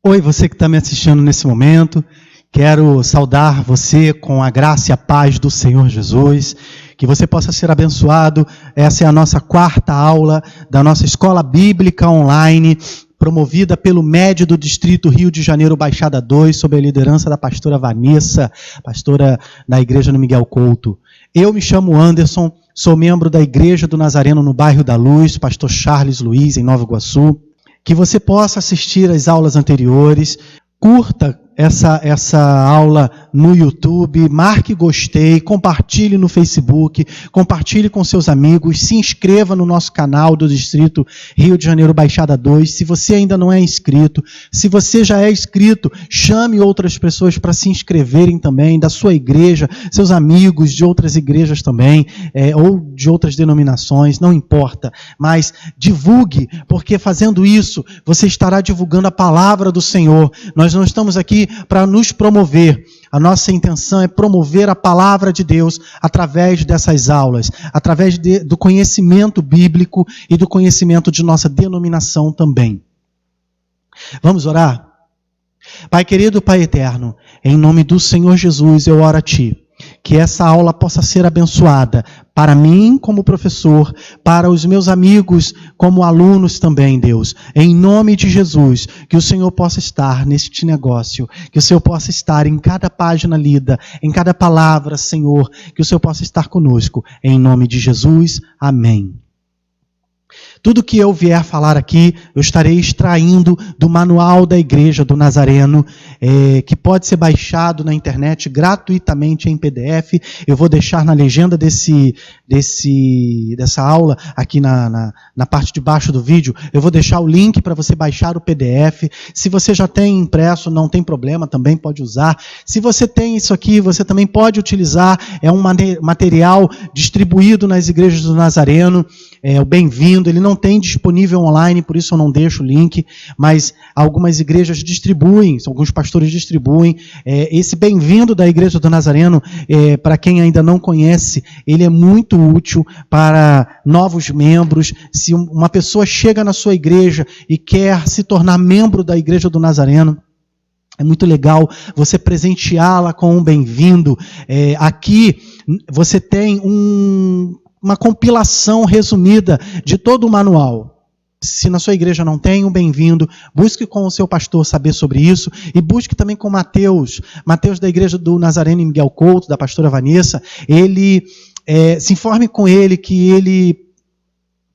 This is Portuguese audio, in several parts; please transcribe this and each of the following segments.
Oi, você que está me assistindo nesse momento, quero saudar você com a graça e a paz do Senhor Jesus, que você possa ser abençoado. Essa é a nossa 4ª aula da nossa Escola Bíblica Online, promovida pelo MED do Distrito Rio de Janeiro, Baixada 2, sob a liderança da pastora Vanessa, pastora da Igreja no Miguel Couto. Eu me chamo Anderson, sou membro da Igreja do Nazareno no bairro da Luz, pastor Charles Luiz, em Nova Iguaçu. Que você possa assistir às aulas anteriores, curta essa aula no YouTube, marque gostei, compartilhe no Facebook, compartilhe com seus amigos, se inscreva no nosso canal do Distrito Rio de Janeiro Baixada 2, se você ainda não é inscrito, se você já é inscrito, chame outras pessoas para se inscreverem também, da sua igreja, seus amigos de outras igrejas também, ou de outras denominações, não importa, mas divulgue, porque fazendo isso, você estará divulgando a palavra do Senhor. Nós não estamos aqui para nos promover. A nossa intenção é promover a palavra de Deus através dessas aulas, através do conhecimento bíblico e do conhecimento de nossa denominação também. Vamos orar? Pai querido, Pai eterno, em nome do Senhor Jesus eu oro a Ti, que essa aula possa ser abençoada para mim como professor, para os meus amigos como alunos também, Deus. Em nome de Jesus, que o Senhor possa estar neste negócio, que o Senhor possa estar em cada página lida, em cada palavra, Senhor, que o Senhor possa estar conosco. Em nome de Jesus, amém. Tudo que eu vier falar aqui, eu estarei extraindo do manual da Igreja do Nazareno, que pode ser baixado na internet gratuitamente em PDF. Eu vou deixar na legenda dessa aula, aqui na parte de baixo do vídeo, eu vou deixar o link para você baixar o PDF. Se você já tem impresso, não tem problema, também pode usar. Se você tem isso aqui, você também pode utilizar. É um material distribuído nas igrejas do Nazareno, o Bem-vindo. Ele não tem disponível online, por isso eu não deixo o link, mas algumas igrejas distribuem, alguns pastores distribuem. Esse Bem-vindo da Igreja do Nazareno, para quem ainda não conhece, ele é muito útil para novos membros. Se uma pessoa chega na sua igreja e quer se tornar membro da Igreja do Nazareno, é muito legal você presenteá-la com um Bem-vindo. Aqui você tem uma compilação resumida de todo o manual. Se na sua igreja não tem um Bem-vindo, busque com o seu pastor saber sobre isso e busque também com Mateus da Igreja do Nazareno em Miguel Couto, da pastora Vanessa. Se informe com ele que ele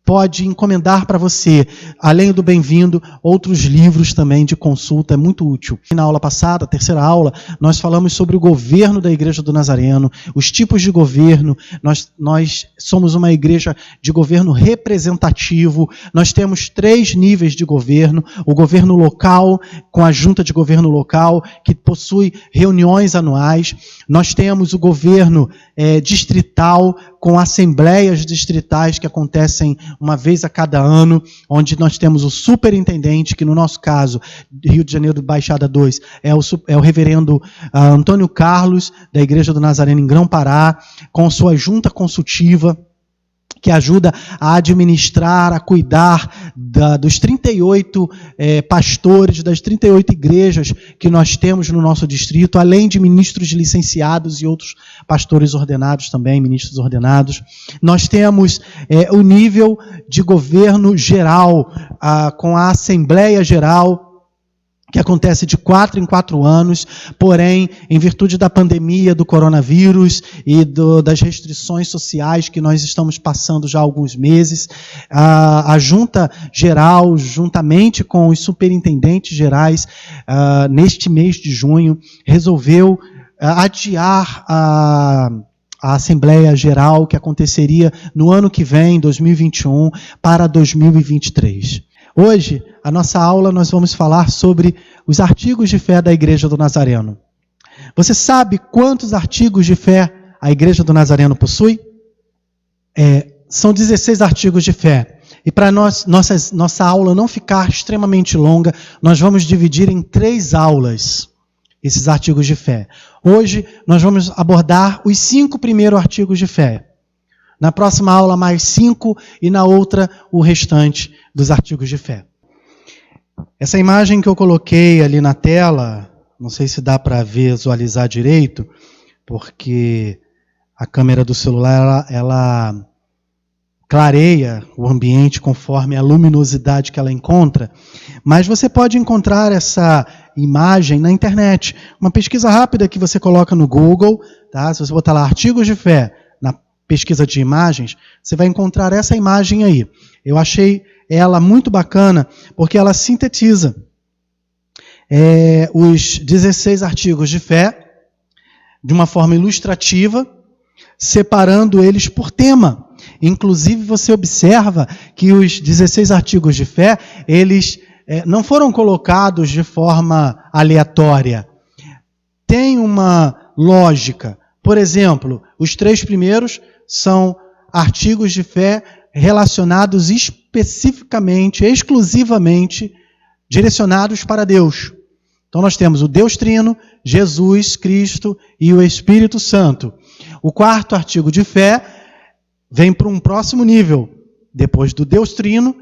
pode encomendar para você, além do Bem-vindo, outros livros também de consulta, é muito útil. Na aula passada, a 3ª aula, nós falamos sobre o governo da Igreja do Nazareno, os tipos de governo. Nós somos uma igreja de governo representativo. Nós temos 3 níveis de governo: o governo local, com a junta de governo local, que possui reuniões anuais. Nós temos o governo distrital, com assembleias distritais que acontecem uma vez a cada ano, onde nós temos o superintendente, que no nosso caso, Rio de Janeiro, Baixada 2, é o reverendo Antônio Carlos, da Igreja do Nazareno em Grão-Pará, com sua junta consultiva, que ajuda a administrar, a cuidar dos 38 pastores, das 38 igrejas que nós temos no nosso distrito, além de ministros licenciados e outros pastores ordenados também, ministros ordenados. Nós temos o nível de governo geral, com a Assembleia Geral, que acontece de 4 em 4 anos, porém, em virtude da pandemia do coronavírus e das restrições sociais que nós estamos passando já há alguns meses, a Junta Geral, juntamente com os superintendentes gerais, neste mês de junho, resolveu adiar a Assembleia Geral, que aconteceria no ano que vem, 2021, para 2023. Hoje, a nossa aula, nós vamos falar sobre os artigos de fé da Igreja do Nazareno. Você sabe quantos artigos de fé a Igreja do Nazareno possui? São 16 artigos de fé. E para nossa aula não ficar extremamente longa, nós vamos dividir em 3 aulas esses artigos de fé. Hoje, nós vamos abordar os 5 primeiros artigos de fé. Na próxima aula, mais 5, e na outra, o restante dos artigos de fé. Essa imagem que eu coloquei ali na tela, não sei se dá para visualizar direito, porque a câmera do celular, ela clareia o ambiente conforme a luminosidade que ela encontra, mas você pode encontrar essa imagem na internet. Uma pesquisa rápida que você coloca no Google, tá? Se você botar lá artigos de fé na pesquisa de imagens, você vai encontrar essa imagem aí. Eu achei ela muito bacana, porque ela sintetiza os 16 artigos de fé de uma forma ilustrativa, separando eles por tema. Inclusive, você observa que os 16 artigos de fé, eles não foram colocados de forma aleatória. Tem uma lógica. Por exemplo, os 3 primeiros são artigos de fé relacionados especificamente, exclusivamente, direcionados para Deus. Então nós temos o Deus Trino, Jesus, Cristo e o Espírito Santo. O 4º artigo de fé vem para um próximo nível, depois do Deus Trino,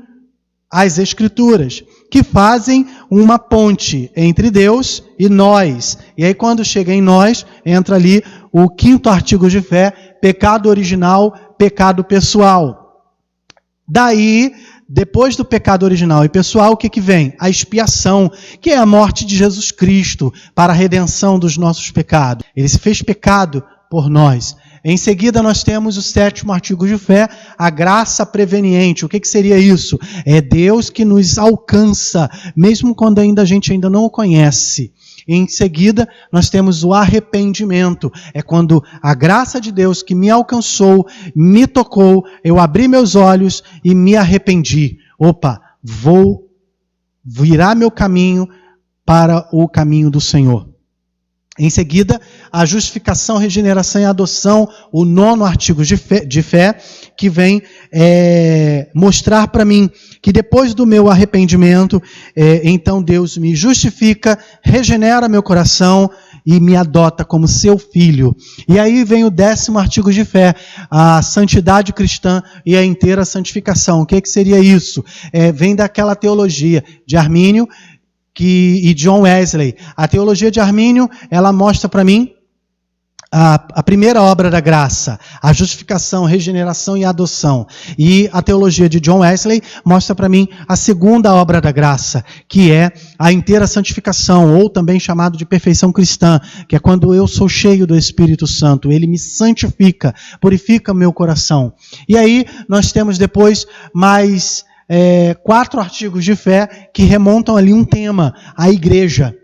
as Escrituras, que fazem uma ponte entre Deus e nós. E aí quando chega em nós, entra ali o 5º artigo de fé, pecado original, pecado pessoal. Daí, depois do pecado original e pessoal, o que vem? A expiação, que é a morte de Jesus Cristo para a redenção dos nossos pecados. Ele se fez pecado por nós. Em seguida, nós temos o 7º artigo de fé, a graça preveniente. O que seria isso? É Deus que nos alcança, mesmo quando a gente ainda não o conhece. Em seguida, nós temos o arrependimento. É quando a graça de Deus que me alcançou, me tocou, eu abri meus olhos e me arrependi. Opa, vou virar meu caminho para o caminho do Senhor. Em seguida, a justificação, regeneração e adoção, o 9º artigo de fé, que vem mostrar para mim que depois do meu arrependimento, então Deus me justifica, regenera meu coração e me adota como seu filho. E aí vem o 10º artigo de fé, a santidade cristã e a inteira santificação. O que seria isso? Vem daquela teologia de Armínio e John Wesley. A teologia de Armínio, ela mostra para mim a primeira obra da graça, a justificação, regeneração e adoção. E a teologia de John Wesley mostra para mim a segunda obra da graça, que é a inteira santificação, ou também chamado de perfeição cristã, que é quando eu sou cheio do Espírito Santo, ele me santifica, purifica meu coração. E aí nós temos depois mais 4 artigos de fé que remontam ali um tema, a igreja.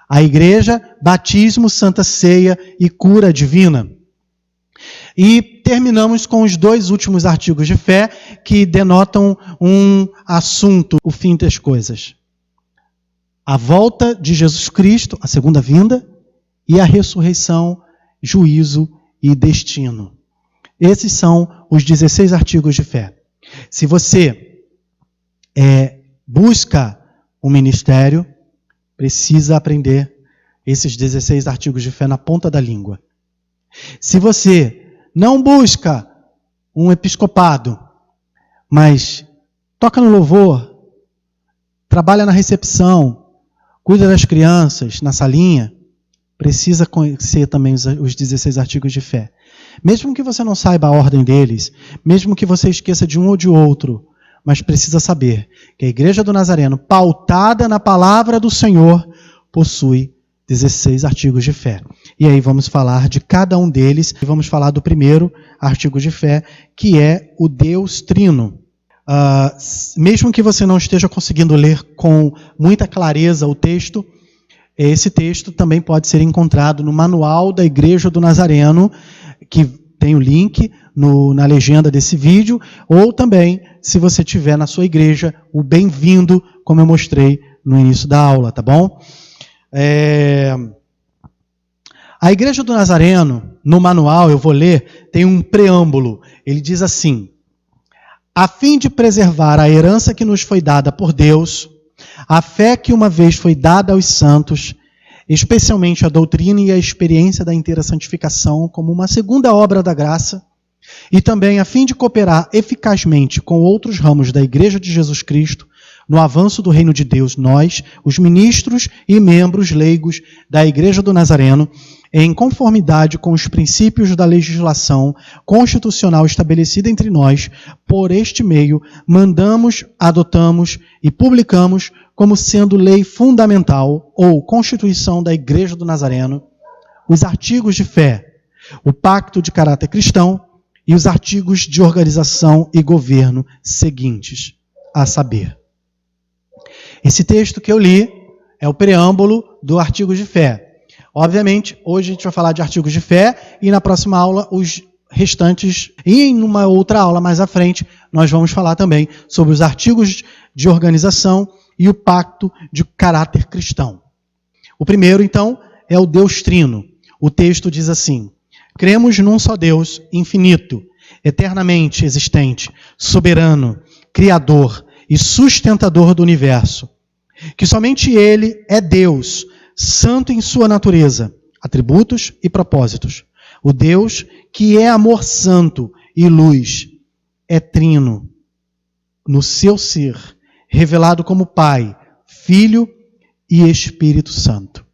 A igreja, batismo, santa ceia e cura divina. E terminamos com os 2 últimos artigos de fé que denotam um assunto, o fim das coisas. A volta de Jesus Cristo, a segunda vinda, e a ressurreição, juízo e destino. Esses são os 16 artigos de fé. Se você busca um ministério, precisa aprender esses 16 artigos de fé na ponta da língua. Se você não busca um episcopado, mas toca no louvor, trabalha na recepção, cuida das crianças, na salinha, precisa conhecer também os 16 artigos de fé. Mesmo que você não saiba a ordem deles, mesmo que você esqueça de um ou de outro, mas precisa saber que a Igreja do Nazareno, pautada na palavra do Senhor, possui 16 artigos de fé. E aí vamos falar de cada um deles, e vamos falar do primeiro artigo de fé, que é o Deus Trino. Mesmo que você não esteja conseguindo ler com muita clareza o texto, esse texto também pode ser encontrado no Manual da Igreja do Nazareno, que tem o link na legenda desse vídeo, ou também, se você tiver na sua igreja, o bem-vindo, como eu mostrei no início da aula, tá bom? A Igreja do Nazareno, no manual, eu vou ler, tem um preâmbulo. Ele diz assim: a fim de preservar a herança que nos foi dada por Deus, a fé que uma vez foi dada aos santos, especialmente a doutrina e a experiência da inteira santificação como uma segunda obra da graça, e também a fim de cooperar eficazmente com outros ramos da Igreja de Jesus Cristo, no avanço do reino de Deus, nós, os ministros e membros leigos da Igreja do Nazareno, em conformidade com os princípios da legislação constitucional estabelecida entre nós, por este meio, mandamos, adotamos e publicamos como sendo lei fundamental ou constituição da Igreja do Nazareno, os artigos de fé, o pacto de caráter cristão e os artigos de organização e governo seguintes, a saber. Esse texto que eu li é o preâmbulo do artigo de fé. Obviamente, hoje a gente vai falar de artigos de fé e na próxima aula os restantes, e em uma outra aula mais à frente, nós vamos falar também sobre os artigos de organização e o pacto de caráter cristão. O primeiro, então, é o Deus Trino. O texto diz assim: cremos num só Deus, infinito, eternamente existente, soberano, criador e sustentador do universo, que somente Ele é Deus, santo em sua natureza, atributos e propósitos. O Deus que é amor santo e luz, é trino no seu ser, revelado como Pai, Filho e Espírito Santo.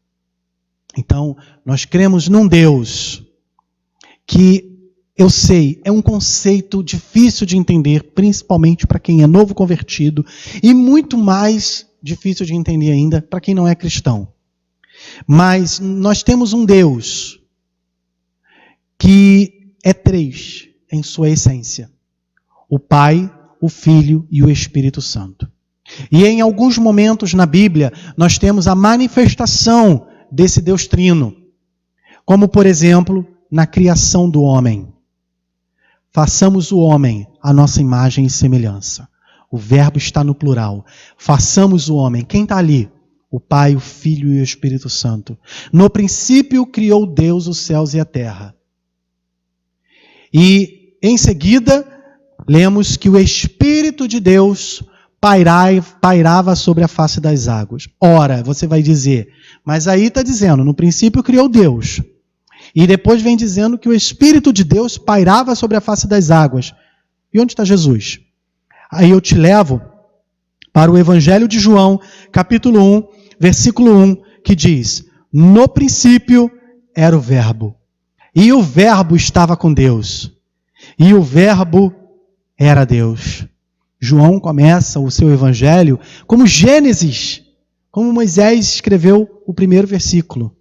Então, nós cremos num Deus que, eu sei, é um conceito difícil de entender, principalmente para quem é novo convertido, e muito mais difícil de entender ainda para quem não é cristão. Mas nós temos um Deus que é três em sua essência: o Pai, o Filho e o Espírito Santo. E em alguns momentos na Bíblia nós temos a manifestação desse Deus trino, como por exemplo na criação do homem. Façamos o homem à nossa imagem e semelhança. O verbo está no plural. Façamos o homem. Quem está ali? O Pai, o Filho e o Espírito Santo. No princípio criou Deus os céus e a terra. E em seguida, lemos que o Espírito de Deus pairava sobre a face das águas. Ora, você vai dizer, mas aí está dizendo, no princípio criou Deus. E depois vem dizendo que o Espírito de Deus pairava sobre a face das águas. E onde está Jesus? Aí eu te levo para o Evangelho de João, capítulo 1, versículo 1, que diz: no princípio era o Verbo, e o Verbo estava com Deus, e o Verbo era Deus. João começa o seu Evangelho como Gênesis, como Moisés escreveu o primeiro versículo.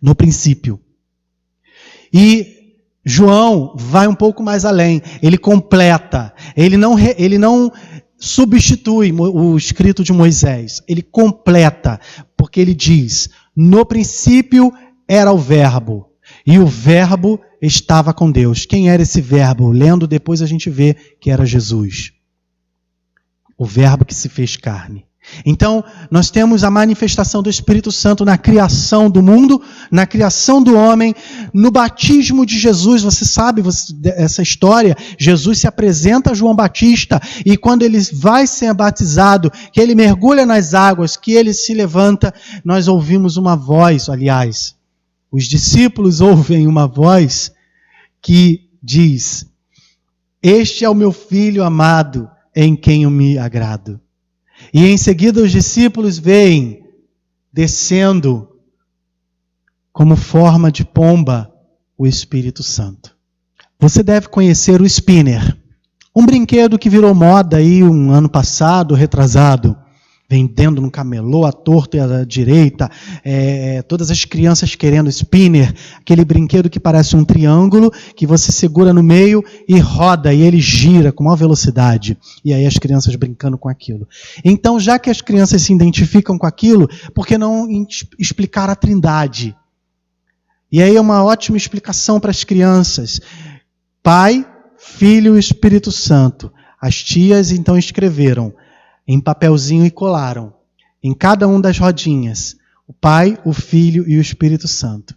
No princípio. E João vai um pouco mais além, ele completa, ele não substitui o escrito de Moisés, ele completa, porque ele diz: no princípio era o Verbo, e o Verbo estava com Deus. Quem era esse Verbo? Lendo depois a gente vê que era Jesus, o Verbo que se fez carne. Então, nós temos a manifestação do Espírito Santo na criação do mundo, na criação do homem, no batismo de Jesus. Você sabe essa história? Jesus se apresenta a João Batista e quando ele vai ser batizado, que ele mergulha nas águas, que ele se levanta, nós ouvimos uma voz, aliás, os discípulos ouvem uma voz que diz: este é o meu filho amado, em quem eu me agrado. E em seguida os discípulos veem descendo como forma de pomba o Espírito Santo. Você deve conhecer o spinner, um brinquedo que virou moda aí um ano passado, retrasado, vendendo no camelô à torta e à direita, todas as crianças querendo spinner, aquele brinquedo que parece um triângulo, que você segura no meio e roda, e ele gira com maior velocidade. E aí as crianças brincando com aquilo. Então, já que as crianças se identificam com aquilo, por que não explicar a Trindade? E aí é uma ótima explicação para as crianças. Pai, Filho e Espírito Santo. As tias então escreveram em papelzinho e colaram em cada uma das rodinhas o Pai, o Filho e o Espírito Santo.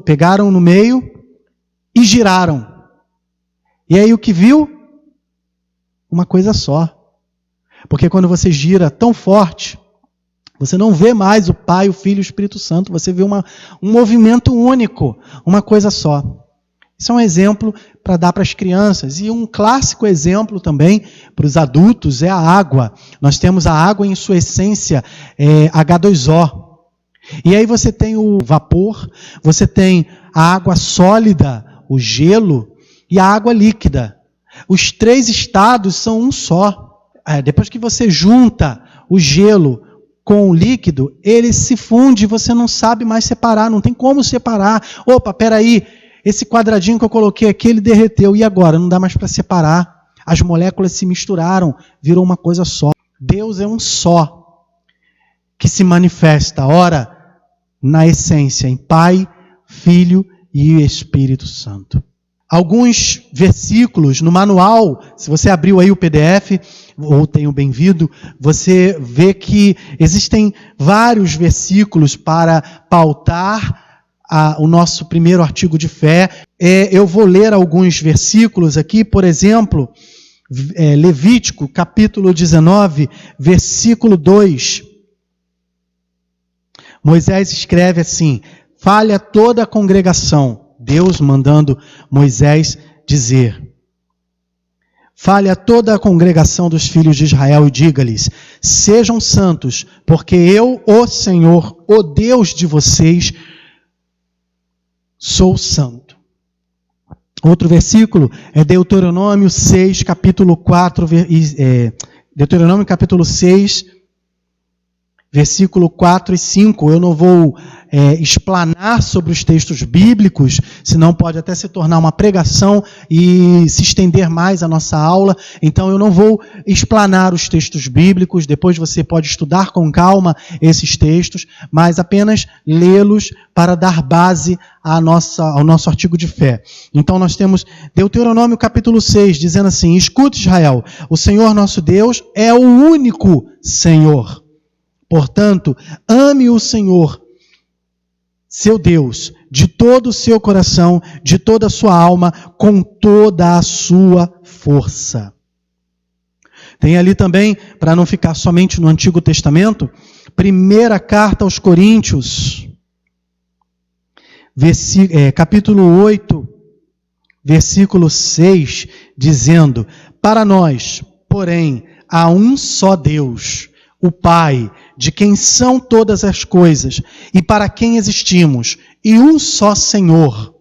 Pegaram no meio e giraram. E aí o que viu? Uma coisa só. Porque quando você gira tão forte, você não vê mais o Pai, o Filho e o Espírito Santo. Você vê um movimento único, uma coisa só. Isso é um exemplo para dar para as crianças. E um clássico exemplo também para os adultos é a água. Nós temos a água em sua essência H2O. E aí você tem o vapor, você tem a água sólida, o gelo e a água líquida. Os três estados são um só. Depois que você junta o gelo com o líquido, ele se funde e você não sabe mais separar, não tem como separar. Opa, peraí, esse quadradinho que eu coloquei aqui, ele derreteu, e agora? Não dá mais para separar. As moléculas se misturaram, virou uma coisa só. Deus é um só, que se manifesta, ora, na essência, em Pai, Filho e Espírito Santo. Alguns versículos no manual, se você abriu aí o PDF, ou tem o Bem-vindo, você vê que existem vários versículos para pautar o nosso primeiro artigo de fé. Eu vou ler alguns versículos aqui, por exemplo, Levítico, capítulo 19, versículo 2. Moisés escreve assim: fale a toda a congregação, Deus mandando Moisés dizer: fale a toda a congregação dos filhos de Israel e diga-lhes: sejam santos, porque eu, o Senhor, o Deus de vocês, sou santo. Outro versículo é Deuteronômio 6, capítulo 4, Deuteronômio capítulo 6, versículo 4 e 5, eu não vou explanar sobre os textos bíblicos, senão pode até se tornar uma pregação e se estender mais a nossa aula. Então eu não vou explanar os textos bíblicos, depois você pode estudar com calma esses textos, mas apenas lê-los para dar base ao nosso artigo de fé. Então nós temos Deuteronômio capítulo 6, dizendo assim: escute, Israel, o Senhor nosso Deus é o único Senhor. Portanto, ame o Senhor, seu Deus, de todo o seu coração, de toda a sua alma, com toda a sua força. Tem ali também, para não ficar somente no Antigo Testamento, primeira carta aos Coríntios, capítulo 8, versículo 6, dizendo: para nós, porém, há um só Deus, o Pai, de quem são todas as coisas e para quem existimos, e um só Senhor,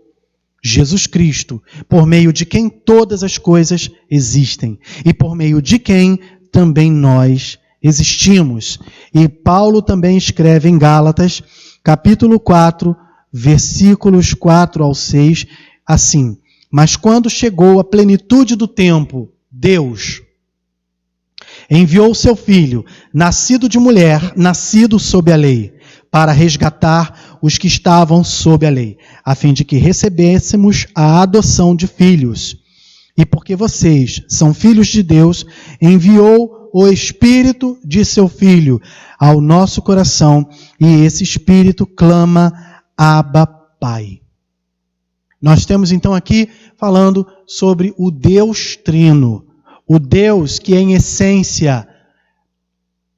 Jesus Cristo, por meio de quem todas as coisas existem e por meio de quem também nós existimos. E Paulo também escreve em Gálatas, capítulo 4, versículos 4 ao 6, assim: mas quando chegou a plenitude do tempo, Deus enviou seu Filho, nascido de mulher, nascido sob a lei, para resgatar os que estavam sob a lei, a fim de que recebêssemos a adoção de filhos. E porque vocês são filhos de Deus, enviou o Espírito de seu Filho ao nosso coração, e esse Espírito clama: Abba, Pai. Nós temos então aqui falando sobre o Deus Trino, o Deus que em essência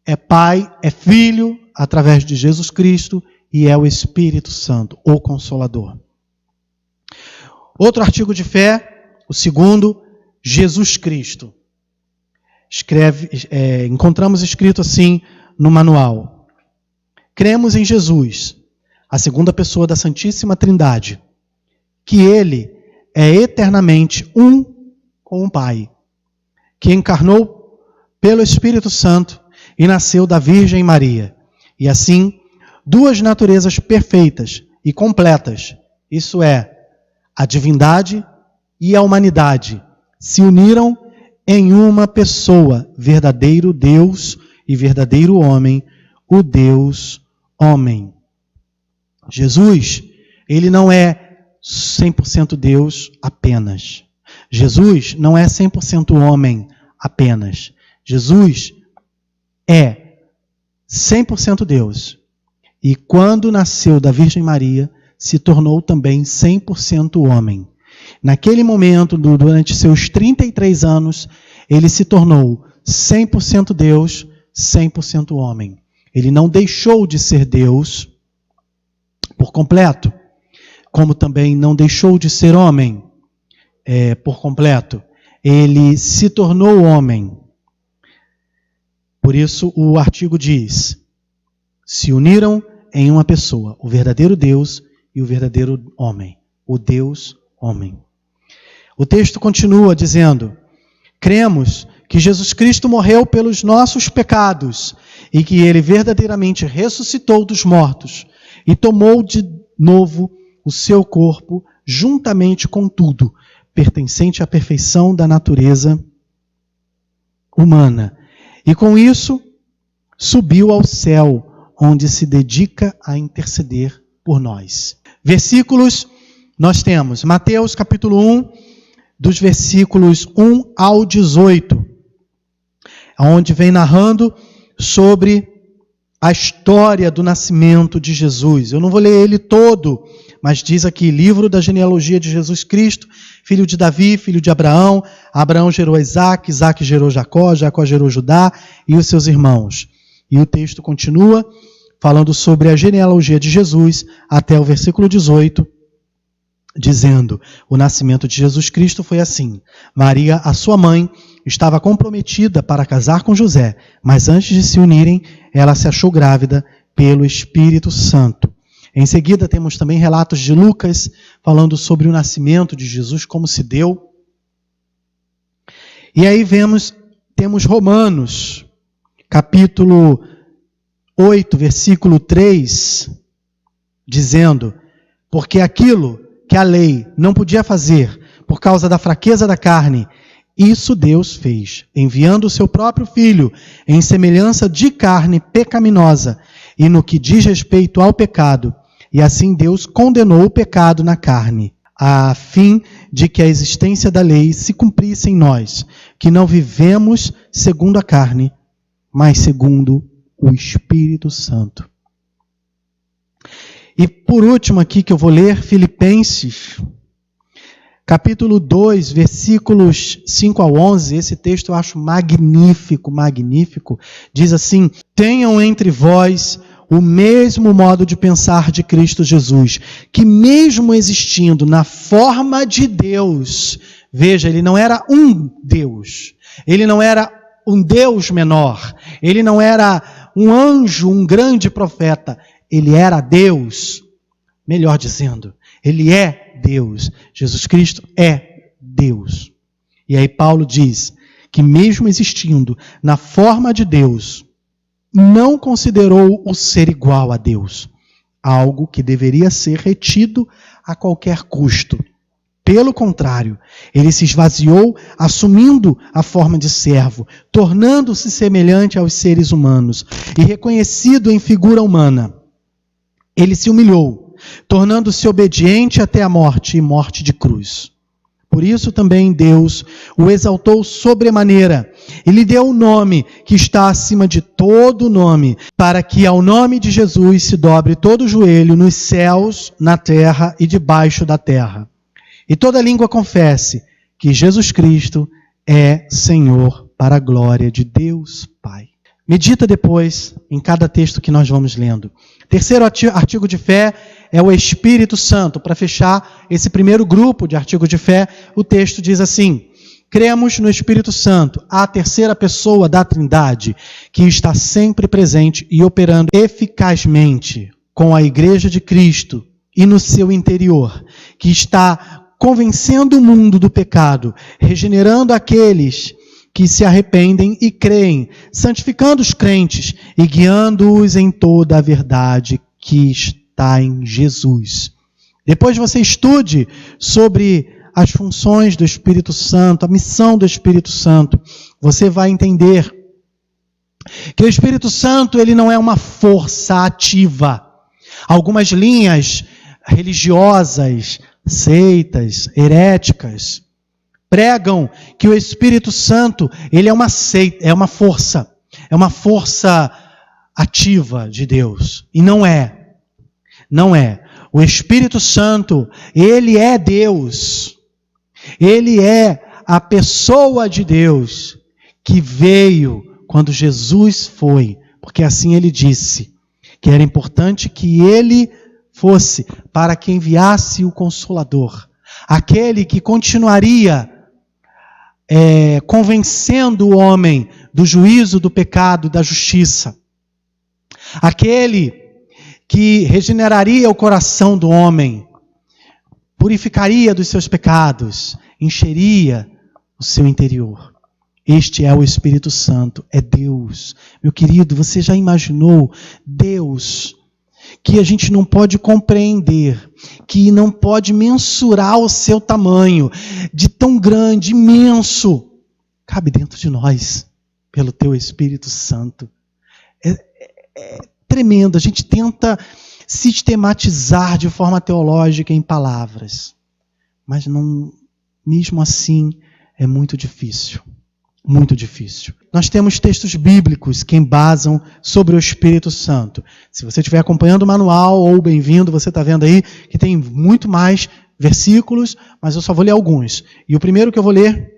é Pai, é Filho, através de Jesus Cristo, e é o Espírito Santo, o Consolador. Outro artigo de fé, o segundo, Jesus Cristo. Encontramos escrito assim no manual: cremos em Jesus, a segunda pessoa da Santíssima Trindade, que Ele é eternamente um com o Pai, que encarnou pelo Espírito Santo e nasceu da Virgem Maria. E assim, duas naturezas perfeitas e completas, isso é, a divindade e a humanidade, se uniram em uma pessoa, verdadeiro Deus e verdadeiro homem, o Deus homem. Jesus, ele não é 100% Deus apenas. Jesus não é 100% homem apenas. Jesus é 100% Deus. E quando nasceu da Virgem Maria, se tornou também 100% homem. Naquele momento, durante seus 33 anos, ele se tornou 100% Deus, 100% homem. Ele não deixou de ser Deus por completo, como também não deixou de ser homem. por completo. Ele se tornou homem. Por isso o artigo diz: se uniram em uma pessoa, o verdadeiro Deus e o verdadeiro homem, o Deus homem. O texto continua dizendo: cremos que Jesus Cristo morreu pelos nossos pecados e que Ele verdadeiramente ressuscitou dos mortos e tomou de novo o seu corpo juntamente com tudo, pertencente à perfeição da natureza humana. E com isso, subiu ao céu, onde se dedica a interceder por nós. Versículos, nós temos Mateus capítulo 1, dos versículos 1 ao 18, onde vem narrando sobre a história do nascimento de Jesus. Eu não vou ler ele todo, mas diz aqui: livro da genealogia de Jesus Cristo, filho de Davi, filho de Abraão. Abraão gerou Isaac, Isaac gerou Jacó, Jacó gerou Judá e os seus irmãos. E o texto continua falando sobre a genealogia de Jesus até o versículo 18, dizendo: o nascimento de Jesus Cristo foi assim. Maria, a sua mãe, estava comprometida para casar com José, mas antes de se unirem, ela se achou grávida pelo Espírito Santo. Em seguida, temos também relatos de Lucas, falando sobre o nascimento de Jesus, como se deu. E aí temos Romanos, capítulo 8, versículo 3, dizendo: porque aquilo que a lei não podia fazer por causa da fraqueza da carne, isso Deus fez, enviando o seu próprio Filho em semelhança de carne pecaminosa, e no que diz respeito ao pecado, e assim Deus condenou o pecado na carne, a fim de que a existência da lei se cumprisse em nós, que não vivemos segundo a carne, mas segundo o Espírito Santo. E por último aqui que eu vou ler, Filipenses, capítulo 2, versículos 5 ao 11, esse texto eu acho magnífico, magnífico. Diz assim: tenham entre vós o mesmo modo de pensar de Cristo Jesus, que mesmo existindo na forma de Deus, veja, ele não era um Deus, ele não era um Deus menor, ele não era um anjo, um grande profeta, ele era Deus. Melhor dizendo, ele é Deus. Jesus Cristo é Deus. E aí Paulo diz que mesmo existindo na forma de Deus, não considerou o ser igual a Deus, algo que deveria ser retido a qualquer custo. Pelo contrário, ele se esvaziou, assumindo a forma de servo, tornando-se semelhante aos seres humanos e reconhecido em figura humana. Ele se humilhou, tornando-se obediente até a morte e morte de cruz. Por isso também Deus o exaltou sobremaneira e lhe deu o nome que está acima de todo nome, para que ao nome de Jesus se dobre todo o joelho nos céus, na terra e debaixo da terra. E toda língua confesse que Jesus Cristo é Senhor, para a glória de Deus Pai. Medita depois em cada texto que nós vamos lendo. Terceiro artigo de fé é o Espírito Santo. Para fechar esse primeiro grupo de artigos de fé, o texto diz assim: cremos no Espírito Santo, a terceira pessoa da Trindade, que está sempre presente e operando eficazmente com a Igreja de Cristo e no seu interior, que está convencendo o mundo do pecado, regenerando aqueles que se arrependem e creem, santificando os crentes e guiando-os em toda a verdade que está em Jesus. Depois você estude sobre as funções do Espírito Santo, a missão do Espírito Santo, você vai entender que o Espírito Santo ele não é uma força ativa. Algumas linhas religiosas, seitas, heréticas, pregam que o Espírito Santo ele é uma seita, é uma força ativa de Deus. E não é. Não é. O Espírito Santo, ele é Deus. Ele é a pessoa de Deus que veio quando Jesus foi, porque assim ele disse, que era importante que ele fosse para que enviasse o Consolador, aquele que continuaria convencendo o homem do juízo, do pecado, da justiça, aquele que regeneraria o coração do homem, purificaria dos seus pecados, encheria o seu interior. Este é o Espírito Santo, é Deus. Meu querido, você já imaginou Deus, que a gente não pode compreender, que não pode mensurar o seu tamanho, de tão grande, imenso, cabe dentro de nós, pelo teu Espírito Santo. É tremendo, a gente tenta sistematizar de forma teológica em palavras, mas não, mesmo assim é muito difícil. Muito difícil. Nós temos textos bíblicos que embasam sobre o Espírito Santo. Se você estiver acompanhando o manual ou bem-vindo, você está vendo aí que tem muito mais versículos, mas eu só vou ler alguns. E o primeiro que eu vou ler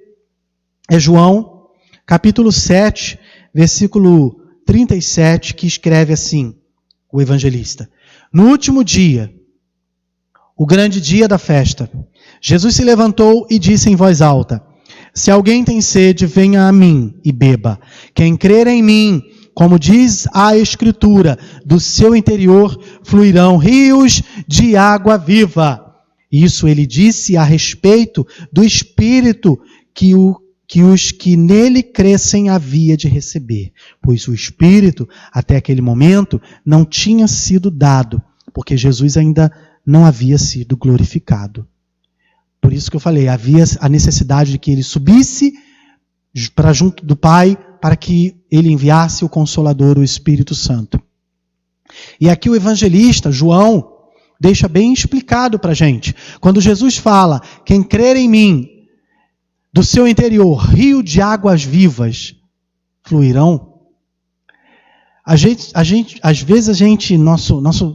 é João, capítulo 7, versículo 37, que escreve assim, o evangelista. No último dia, o grande dia da festa, Jesus se levantou e disse em voz alta: se alguém tem sede, venha a mim e beba. Quem crer em mim, como diz a Escritura, do seu interior fluirão rios de água viva. Isso ele disse a respeito do Espírito que os que nele crescem havia de receber. Pois o Espírito, até aquele momento, não tinha sido dado, porque Jesus ainda não havia sido glorificado. Por isso que eu falei, havia a necessidade de que ele subisse para junto do Pai, para que ele enviasse o Consolador, o Espírito Santo. E aqui o evangelista, João, deixa bem explicado para a gente. Quando Jesus fala, quem crer em mim, do seu interior, rio de águas vivas fluirão. Às vezes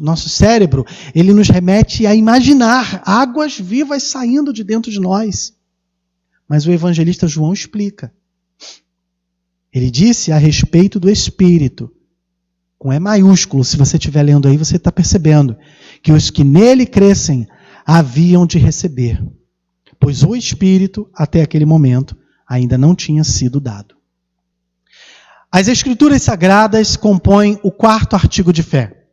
nosso cérebro, ele nos remete a imaginar águas vivas saindo de dentro de nós. Mas o evangelista João explica. Ele disse a respeito do Espírito, com E maiúsculo, se você estiver lendo aí, você está percebendo, que os que nele crescem haviam de receber, pois o Espírito, até aquele momento, ainda não tinha sido dado. As Escrituras Sagradas compõem o 4º artigo de fé.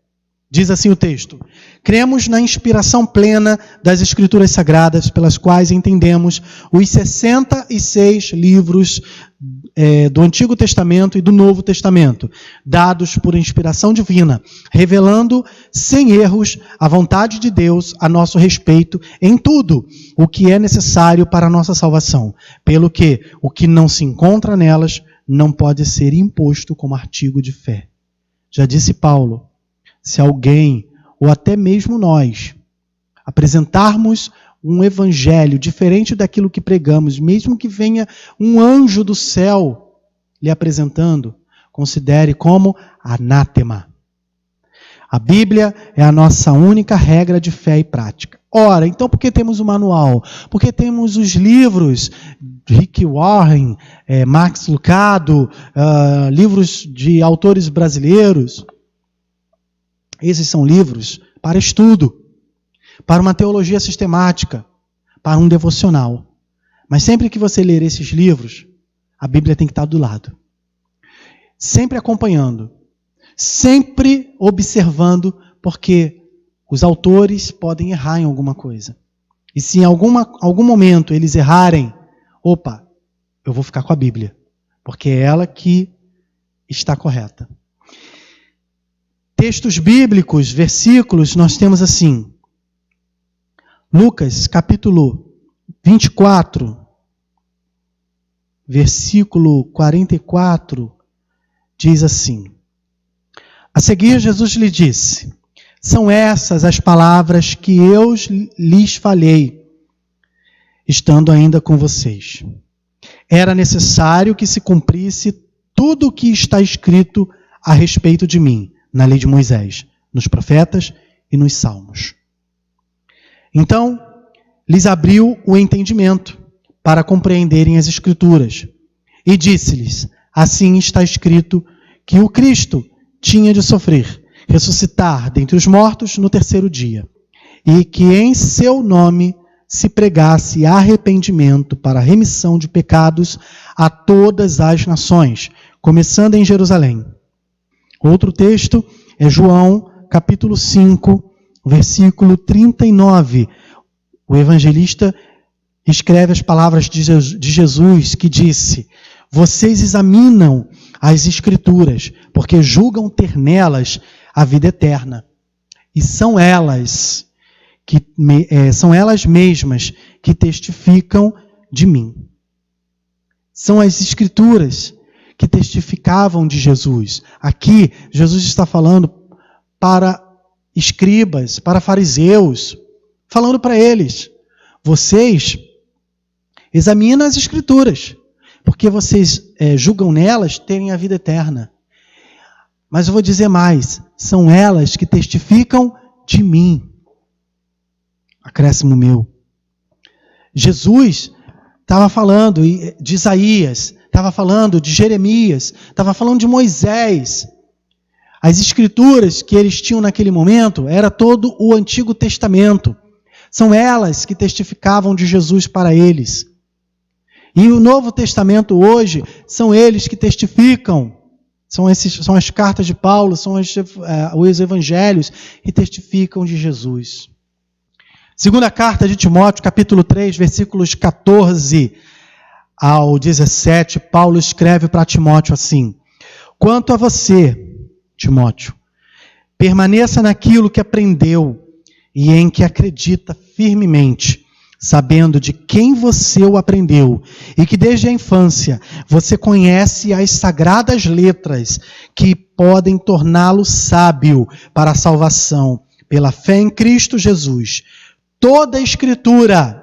Diz assim o texto: cremos na inspiração plena das Escrituras Sagradas, pelas quais entendemos os 66 livros do Antigo Testamento e do Novo Testamento, dados por inspiração divina, revelando sem erros a vontade de Deus a nosso respeito em tudo o que é necessário para a nossa salvação, pelo que o que não se encontra nelas não pode ser imposto como artigo de fé. Já disse Paulo, se alguém, ou até mesmo nós, apresentarmos um evangelho diferente daquilo que pregamos, mesmo que venha um anjo do céu lhe apresentando, considere como anátema. A Bíblia é a nossa única regra de fé e prática. Ora, então por que temos o manual? Porque temos os livros Rick Warren, Max Lucado, livros de autores brasileiros. Esses são livros para estudo, para uma teologia sistemática, para um devocional. Mas sempre que você ler esses livros, a Bíblia tem que estar do lado. Sempre acompanhando, sempre observando, porque os autores podem errar em alguma coisa. E se em algum momento eles errarem, eu vou ficar com a Bíblia, porque é ela que está correta. Textos bíblicos, versículos, nós temos assim. Lucas, capítulo 24, versículo 44, diz assim: a seguir, Jesus lhe disse: são essas as palavras que eu lhes falei, estando ainda com vocês. Era necessário que se cumprisse tudo o que está escrito a respeito de mim, na lei de Moisés, nos profetas e nos salmos. Então, lhes abriu o entendimento para compreenderem as Escrituras. E disse-lhes, assim está escrito, que o Cristo tinha de sofrer, ressuscitar dentre os mortos no 3º dia, e que em seu nome se pregasse arrependimento para a remissão de pecados a todas as nações, começando em Jerusalém. Outro texto é João, capítulo 5, versículo 39. O evangelista escreve as palavras de Jesus, que disse: vocês examinam as Escrituras, porque julgam ter nelas a vida eterna. E são elas mesmas que testificam de mim. São as Escrituras que testificavam de Jesus. Aqui, Jesus está falando para escribas, para fariseus, falando para eles: vocês examinam as Escrituras, porque vocês julgam nelas terem a vida eterna. Mas eu vou dizer mais: são elas que testificam de mim. Acréscimo meu. Jesus estava falando de Isaías, estava falando de Jeremias, estava falando de Moisés. As escrituras que eles tinham naquele momento era todo o Antigo Testamento. São elas que testificavam de Jesus para eles. E o Novo Testamento hoje são eles que testificam. São as cartas de Paulo, são os evangelhos que testificam de Jesus. Segunda carta de Timóteo, capítulo 3, versículos 14 ao 17, Paulo escreve para Timóteo assim: quanto a você, Timóteo, permaneça naquilo que aprendeu e em que acredita firmemente, sabendo de quem você o aprendeu e que desde a infância você conhece as sagradas letras que podem torná-lo sábio para a salvação pela fé em Cristo Jesus. Toda a Escritura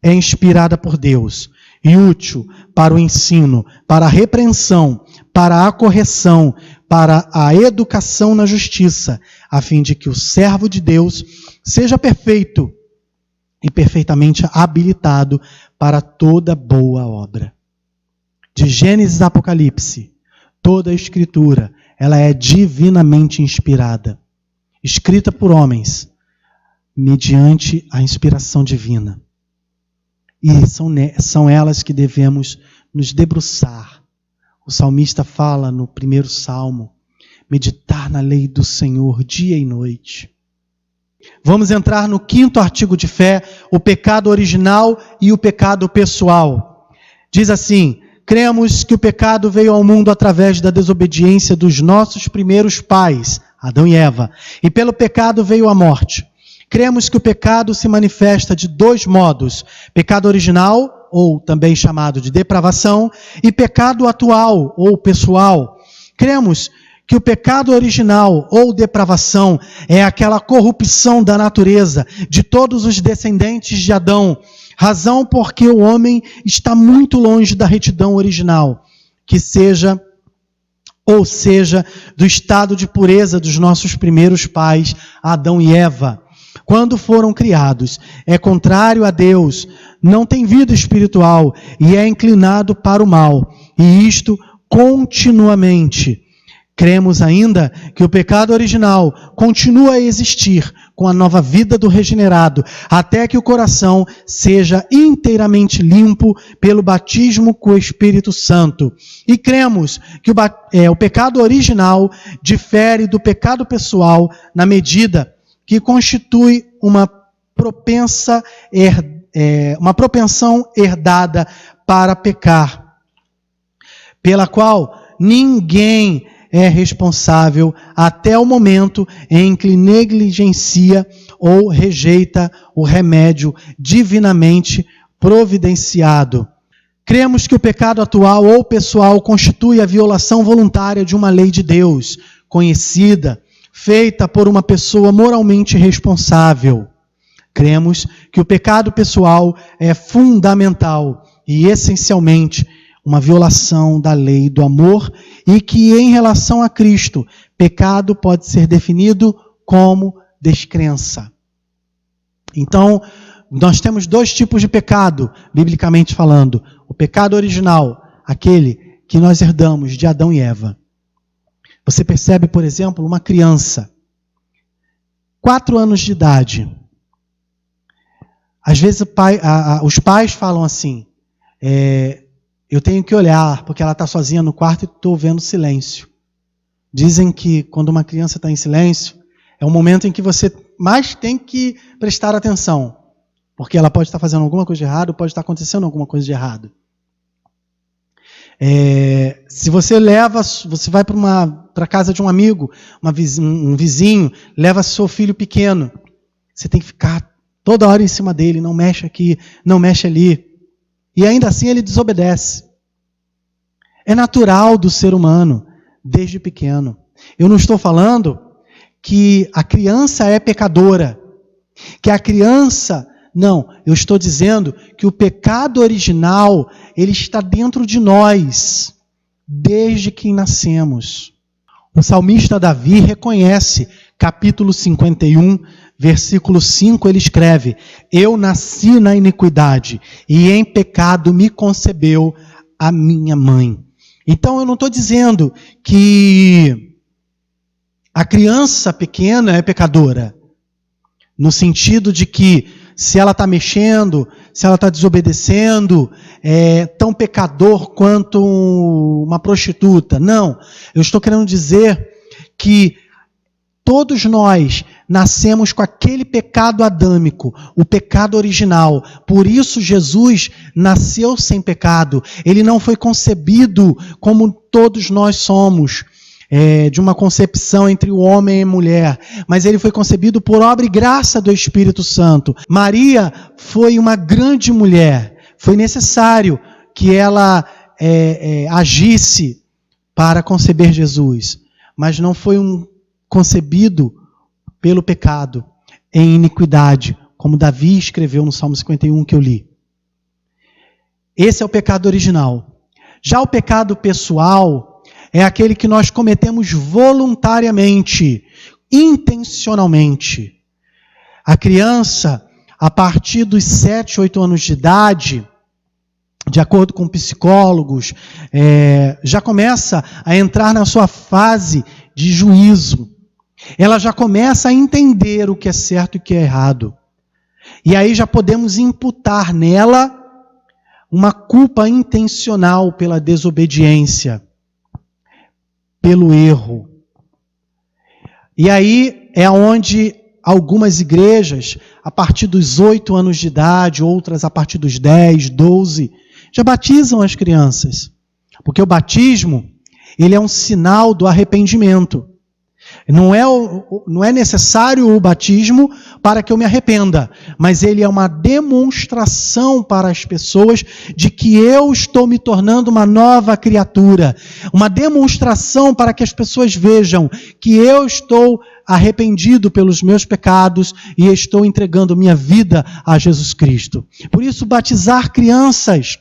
é inspirada por Deus e útil para o ensino, para a repreensão, para a correção, para a educação na justiça, a fim de que o servo de Deus seja perfeito e perfeitamente habilitado para toda boa obra. De Gênesis a Apocalipse, toda a Escritura, ela é divinamente inspirada, escrita por homens, mediante a inspiração divina. E são elas que devemos nos debruçar. O salmista fala no primeiro salmo: meditar na lei do Senhor dia e noite. Vamos entrar no quinto artigo de fé, o pecado original e o pecado pessoal. Diz assim: cremos que o pecado veio ao mundo através da desobediência dos nossos primeiros pais, Adão e Eva, e pelo pecado veio a morte. Cremos que o pecado se manifesta de dois modos: pecado original, ou também chamado de depravação, e pecado atual, ou pessoal. Cremos que o pecado original, ou depravação, é aquela corrupção da natureza de todos os descendentes de Adão, razão porque o homem está muito longe da retidão original, seja do estado de pureza dos nossos primeiros pais, Adão e Eva. Quando foram criados, é contrário a Deus, não tem vida espiritual e é inclinado para o mal, e isto continuamente. Cremos ainda que o pecado original continua a existir com a nova vida do regenerado, até que o coração seja inteiramente limpo pelo batismo com o Espírito Santo. E cremos que o pecado original difere do pecado pessoal na medida que constitui uma propensão herdada para pecar, pela qual ninguém é responsável até o momento em que negligencia ou rejeita o remédio divinamente providenciado. Cremos que o pecado atual ou pessoal constitui a violação voluntária de uma lei de Deus, conhecida, feita por uma pessoa moralmente responsável. Cremos que o pecado pessoal é fundamental e essencialmente uma violação da lei do amor e que, em relação a Cristo, pecado pode ser definido como descrença. Então, nós temos dois tipos de pecado, biblicamente falando. O pecado original, aquele que nós herdamos de Adão e Eva. Você percebe, por exemplo, uma criança, 4 anos de idade. Às vezes os pais falam assim, eu tenho que olhar, porque ela está sozinha no quarto e estou vendo silêncio. Dizem que quando uma criança está em silêncio, é o momento em que você mais tem que prestar atenção, porque ela pode estar fazendo alguma coisa de errado, pode estar acontecendo alguma coisa de errado. Se você vai para a casa de um amigo, um vizinho, leva seu filho pequeno, você tem que ficar toda hora em cima dele, não mexe aqui, não mexe ali. E ainda assim ele desobedece. É natural do ser humano, desde pequeno. Eu não estou falando que a criança é pecadora, que a criança... Não, eu estou dizendo que o pecado original, ele está dentro de nós, desde que nascemos. O salmista Davi reconhece, capítulo 51, versículo 5, ele escreve: eu nasci na iniquidade, e em pecado me concebeu a minha mãe. Então eu não estou dizendo que a criança pequena é pecadora, no sentido de que se ela está mexendo, se ela está desobedecendo, é tão pecador quanto uma prostituta. Não, eu estou querendo dizer que todos nós nascemos com aquele pecado adâmico, o pecado original. Por isso Jesus nasceu sem pecado. Ele não foi concebido como todos nós somos, de uma concepção entre o homem e a mulher, mas ele foi concebido por obra e graça do Espírito Santo. Maria foi uma grande mulher, foi necessário que ela agisse para conceber Jesus, mas não foi concebido pelo pecado, em iniquidade, como Davi escreveu no Salmo 51 que eu li. Esse é o pecado original. Já o pecado pessoal é aquele que nós cometemos voluntariamente, intencionalmente. A criança, a partir dos 7, 8 anos de idade, de acordo com psicólogos, já começa a entrar na sua fase de juízo. Ela já começa a entender o que é certo e o que é errado. E aí já podemos imputar nela uma culpa intencional pela desobediência, pelo erro. E aí é onde algumas igrejas, a partir dos 8 anos de idade, outras a partir dos 10, 12, já batizam as crianças. Porque o batismo, ele é um sinal do arrependimento. Não é necessário o batismo para que eu me arrependa, mas ele é uma demonstração para as pessoas de que eu estou me tornando uma nova criatura, uma demonstração para que as pessoas vejam que eu estou arrependido pelos meus pecados e estou entregando minha vida a Jesus Cristo. Por isso, batizar crianças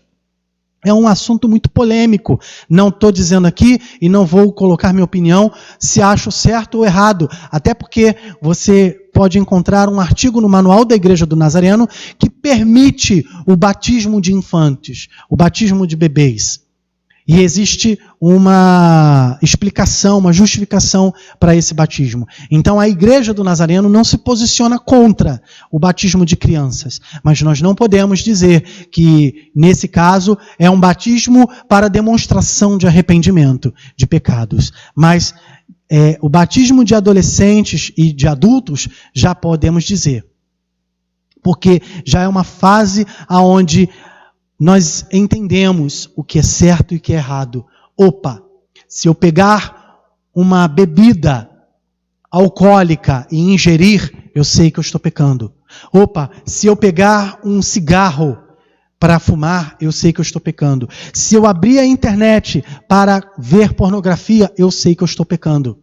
é um assunto muito polêmico. Não estou dizendo aqui e não vou colocar minha opinião se acho certo ou errado. Até porque você pode encontrar um artigo no Manual da Igreja do Nazareno que permite o batismo de infantes, o batismo de bebês. E existe uma explicação, uma justificação para esse batismo. Então a Igreja do Nazareno não se posiciona contra o batismo de crianças. Mas nós não podemos dizer que, nesse caso, é um batismo para demonstração de arrependimento de pecados. Mas o batismo de adolescentes e de adultos já podemos dizer. Porque já é uma fase onde nós entendemos o que é certo e o que é errado. Opa, se eu pegar uma bebida alcoólica e ingerir, eu sei que eu estou pecando. Opa, se eu pegar um cigarro para fumar, eu sei que eu estou pecando. Se eu abrir a internet para ver pornografia, eu sei que eu estou pecando.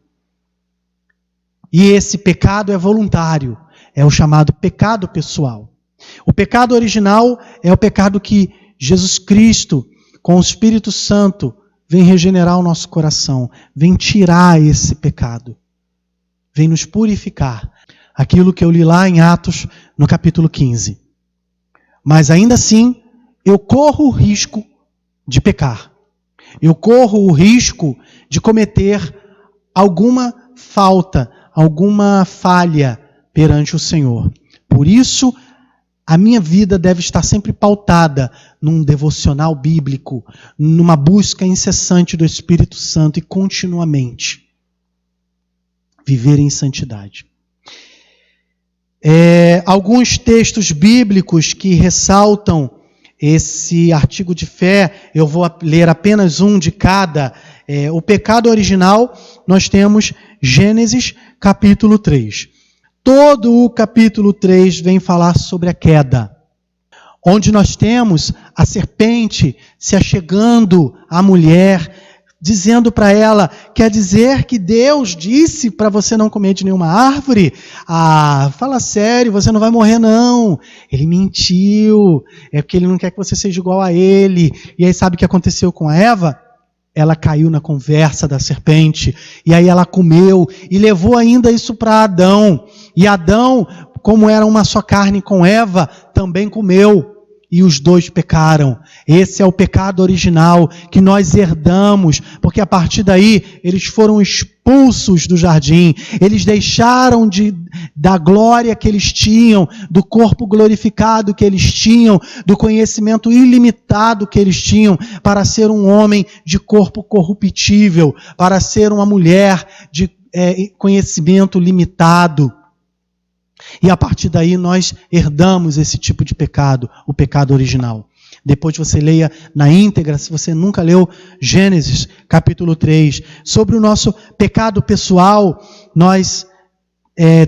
E esse pecado é voluntário, é o chamado pecado pessoal. O pecado original é o pecado que Jesus Cristo, com o Espírito Santo, vem regenerar o nosso coração, vem tirar esse pecado, vem nos purificar. Aquilo que eu li lá em Atos, no capítulo 15. Mas ainda assim, eu corro o risco de pecar. Eu corro o risco de cometer alguma falta, alguma falha perante o Senhor. Por isso, A minha vida deve estar sempre pautada num devocional bíblico, numa busca incessante do Espírito Santo e continuamente viver em santidade. Alguns textos bíblicos que ressaltam esse artigo de fé, eu vou ler apenas um de cada. O pecado original, nós temos Gênesis capítulo 3. Todo o capítulo 3 vem falar sobre a queda, onde nós temos a serpente se achegando à mulher, dizendo para ela, quer dizer que Deus disse para você não comer de nenhuma árvore? Fala sério, você não vai morrer não. Ele mentiu, é porque ele não quer que você seja igual a ele. E aí sabe o que aconteceu com a Eva? Ela caiu na conversa da serpente, e aí ela comeu, e levou ainda isso para Adão. E Adão, como era uma só carne com Eva, também comeu. E os dois pecaram. Esse é o pecado original que nós herdamos, porque a partir daí eles foram expulsos do jardim. Eles deixaram da glória que eles tinham, do corpo glorificado que eles tinham, do conhecimento ilimitado que eles tinham, para ser um homem de corpo corruptível, para ser uma mulher de conhecimento limitado. E a partir daí nós herdamos esse tipo de pecado, o pecado original. Depois você leia na íntegra, se você nunca leu Gênesis capítulo 3. Sobre o nosso pecado pessoal, nós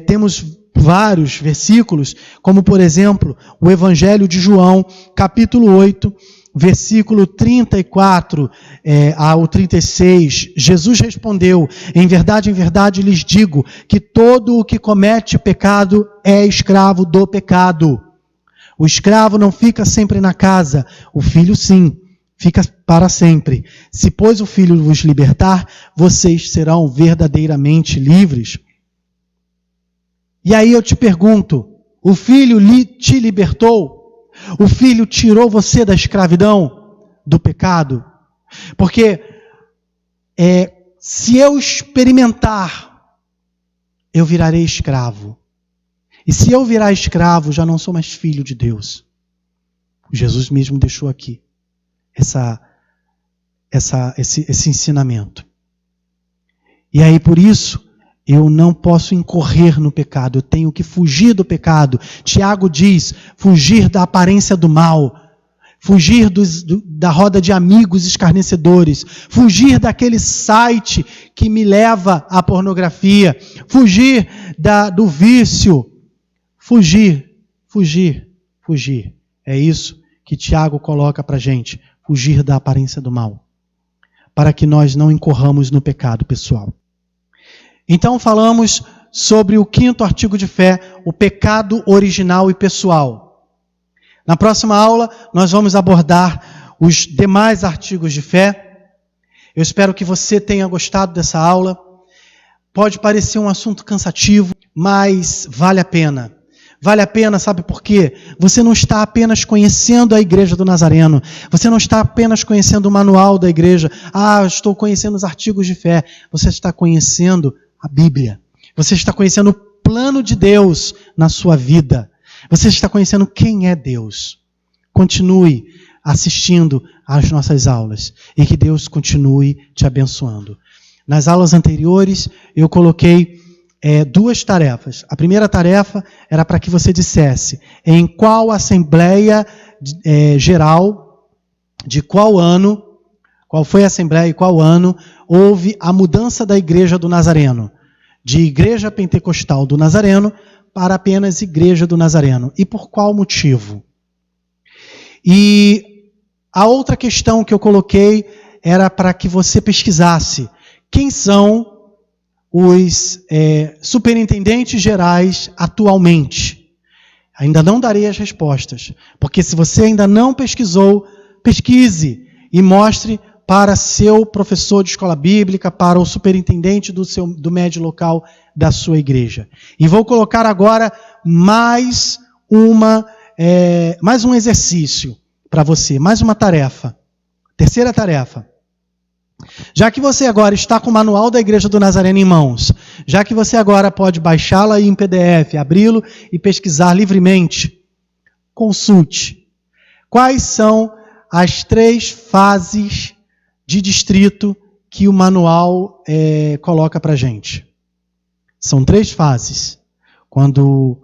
temos vários versículos, como por exemplo, o Evangelho de João, capítulo 8, versículo 34 ao 36, Jesus respondeu, em verdade lhes digo, que todo o que comete pecado é escravo do pecado. O escravo não fica sempre na casa, o filho sim, fica para sempre. Se, pois, o filho vos libertar, vocês serão verdadeiramente livres. E aí eu te pergunto, o filho te libertou? O filho tirou você da escravidão, do pecado? Porque se eu experimentar, eu virarei escravo. E se eu virar escravo, já não sou mais filho de Deus. Jesus mesmo deixou aqui esse ensinamento. E aí por isso, eu não posso incorrer no pecado, eu tenho que fugir do pecado. Tiago diz, fugir da aparência do mal, fugir da roda de amigos escarnecedores, fugir daquele site que me leva à pornografia, fugir do vício, fugir. É isso que Tiago coloca para a gente, fugir da aparência do mal, para que nós não incorramos no pecado pessoal. Então falamos sobre o 5º artigo de fé, o pecado original e pessoal. Na próxima aula nós vamos abordar os demais artigos de fé. Eu espero que você tenha gostado dessa aula. Pode parecer um assunto cansativo, mas vale a pena. Vale a pena, sabe por quê? Você não está apenas conhecendo a Igreja do Nazareno. Você não está apenas conhecendo o manual da igreja. Estou conhecendo os artigos de fé. Você está conhecendo a Bíblia. Você está conhecendo o plano de Deus na sua vida. Você está conhecendo quem é Deus. Continue assistindo às nossas aulas e que Deus continue te abençoando. Nas aulas anteriores, eu coloquei 2 tarefas. A primeira tarefa era para que você dissesse em qual Assembleia Geral, de qual ano, qual foi a Assembleia e qual ano, houve a mudança da Igreja do Nazareno, de Igreja Pentecostal do Nazareno para apenas Igreja do Nazareno. E por qual motivo? E a outra questão que eu coloquei era para que você pesquisasse quem são os superintendentes gerais atualmente. Ainda não darei as respostas, porque se você ainda não pesquisou, pesquise e mostre para seu professor de escola bíblica, para o superintendente do MED local da sua igreja. E vou colocar agora mais um exercício para você, mais uma tarefa. Terceira tarefa. Já que você agora está com o manual da Igreja do Nazareno em mãos, já que você agora pode baixá-lo aí em PDF, abri-lo e pesquisar livremente, Consulte. Quais são as 3 fases de distrito que o manual coloca para a gente? São 3 fases. Quando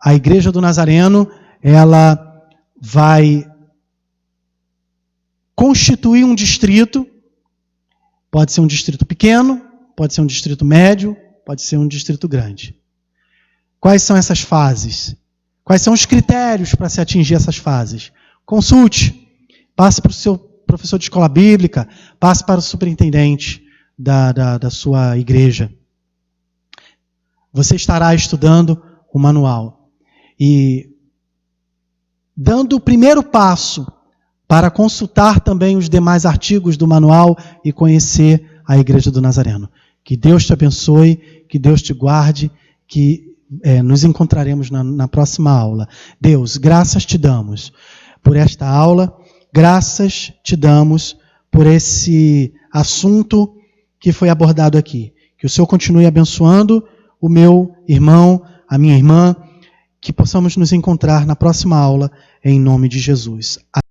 a Igreja do Nazareno ela vai constituir um distrito, pode ser um distrito pequeno, pode ser um distrito médio, pode ser um distrito grande. Quais são essas fases? Quais são os critérios para se atingir essas fases? Consulte, passe para o seu professor de escola bíblica, passe para o superintendente da sua igreja. Você estará estudando o manual. E dando o primeiro passo para consultar também os demais artigos do manual e conhecer a Igreja do Nazareno. Que Deus te abençoe, que Deus te guarde, que nos encontraremos na próxima aula. Deus, graças te damos por esta aula, graças te damos por esse assunto que foi abordado aqui. Que o Senhor continue abençoando o meu irmão, a minha irmã, que possamos nos encontrar na próxima aula, em nome de Jesus.